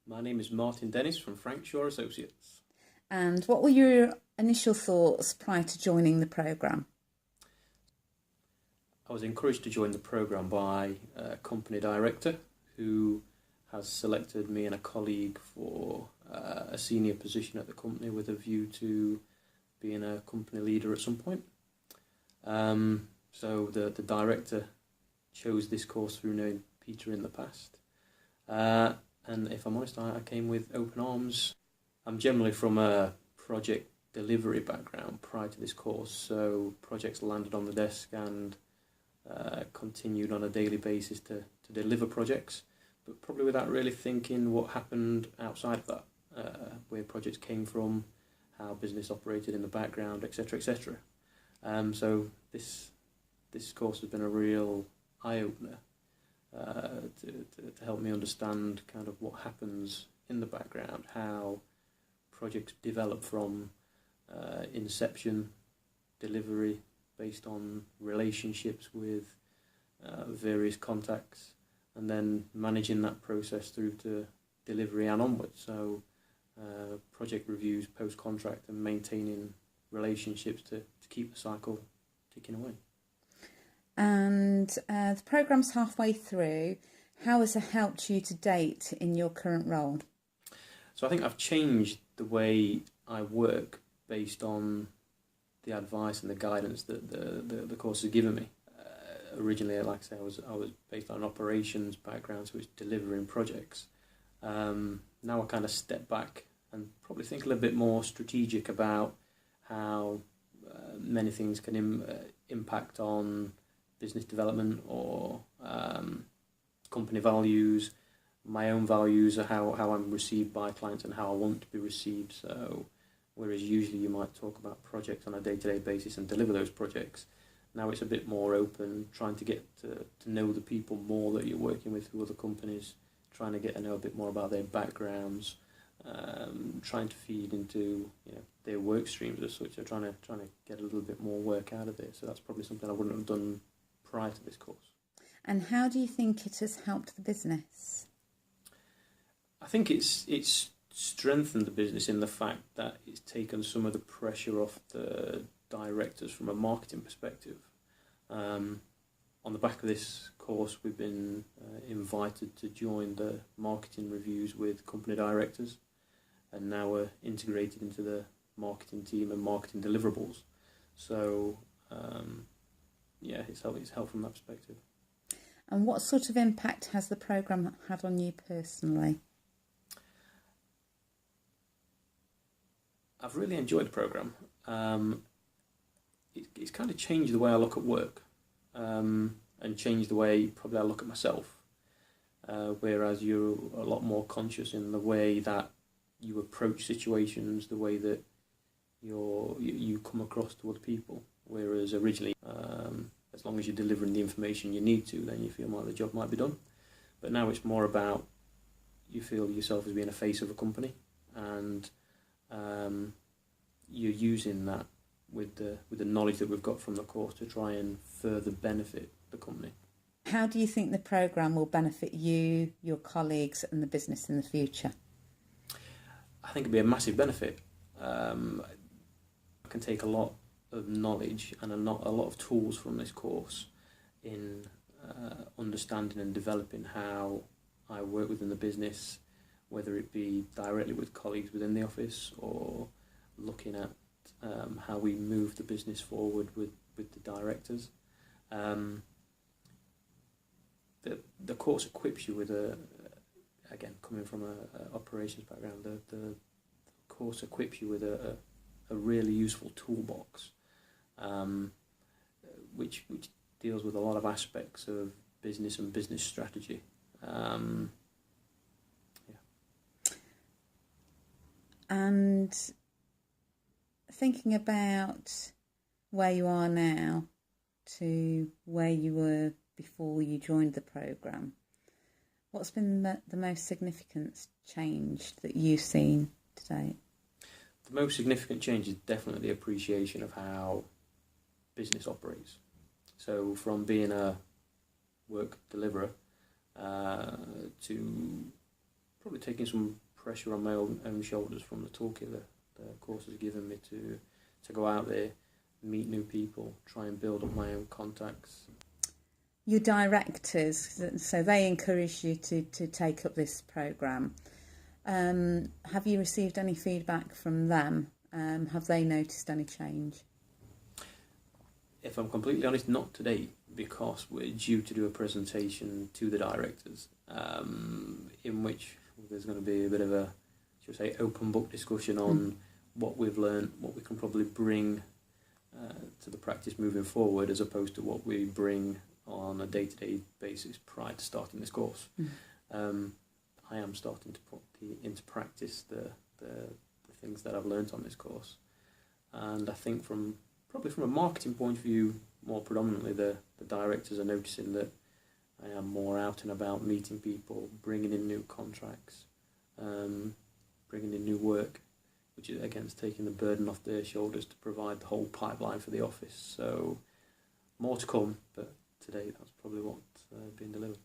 My name is Martin Dennis from Frank Shaw Associates. And what were your initial thoughts prior to joining the programme? I was encouraged to join the programme by a company director who has selected me and a colleague for a senior position at the company with a view to being a company leader at some point. So the director chose this course through knowing Peter in the past. And if I'm honest, I came with open arms. I'm generally from a project delivery background prior to this course, so projects landed on the desk and continued on a daily basis to deliver projects, but probably without really thinking what happened outside of that, where projects came from, how business operated in the background, etc., etc. So this course has been a real eye-opener to help me understand kind of what happens in the background, how projects develop from inception, delivery, based on relationships with various contacts, and then managing that process through to delivery and onwards. So project reviews, post-contract, and maintaining relationships to keep the cycle ticking away. And the programme's halfway through. How has it helped you to date in your current role? So I think I've changed the way I work based on the advice and the guidance that the course has given me. Originally, like I say, I was based on an operations background, so it's delivering projects. Now I kind of step back and probably think a little bit more strategic about how many things can impact on business development or company values, my own values, or how I'm received by clients and how I want to be received. So whereas usually you might talk about projects on a day-to-day basis and deliver those projects, now it's a bit more open, trying to get to know the people more that you're working with through other companies, trying to get to know a bit more about their backgrounds, trying to feed into their work streams as such. So trying to get a little bit more work out of it. So that's probably something I wouldn't have done prior to this course. And how do you think it has helped the business? I think it's strengthened the business in the fact that it's taken some of the pressure off the directors from a marketing perspective. On the back of this course, we've been invited to join the marketing reviews with company directors, and now we're integrated into the marketing team and marketing deliverables. So it's helped from that perspective. And what sort of impact has the programme had on you personally? I've really enjoyed the programme. It's kind of changed the way I look at work, and changed the way probably I look at myself. Whereas you're a lot more conscious in the way that you approach situations, the way that you come across to other people. Whereas originally, as long as you're delivering the information you need to, then you feel like the job might be done. But now it's more about you feel yourself as being a face of a company, and you're using that with the knowledge that we've got from the course to try and further benefit the company. How do you think the programme will benefit you, your colleagues and the business in the future? I think it'll be a massive benefit. I can take a lot of knowledge and a lot of tools from this course in understanding and developing how I work within the business, whether it be directly with colleagues within the office or looking at how we move the business forward with the directors. The course equips you with again, coming from an operations background, the course equips you with a really useful toolbox, which deals with a lot of aspects of business and business strategy. And thinking about where you are now to where you were before you joined the programme, what's been the most significant change that you've seen to date? The most significant change is definitely the appreciation of how business operates. So from being a work deliverer to probably taking some pressure on my own shoulders from the toolkit the course has given me to go out there, meet new people, try and build up my own contacts. Your directors, so they encourage you to take up this programme. Have you received any feedback from them? Have they noticed any change? If I'm completely honest, not today, because we're due to do a presentation to the directors, in which there's going to be a bit of a, should I say, open book discussion on what we've learned, what we can probably bring to the practice moving forward, as opposed to what we bring on a day-to-day basis prior to starting this course. I am starting to put into practice the things that I've learnt on this course, and I think probably from a marketing point of view, more predominantly the directors are noticing that I am more out and about, meeting people, bringing in new contracts, bringing in new work, which is again taking the burden off their shoulders to provide the whole pipeline for the office. So more to come, but today that's probably what's been delivered.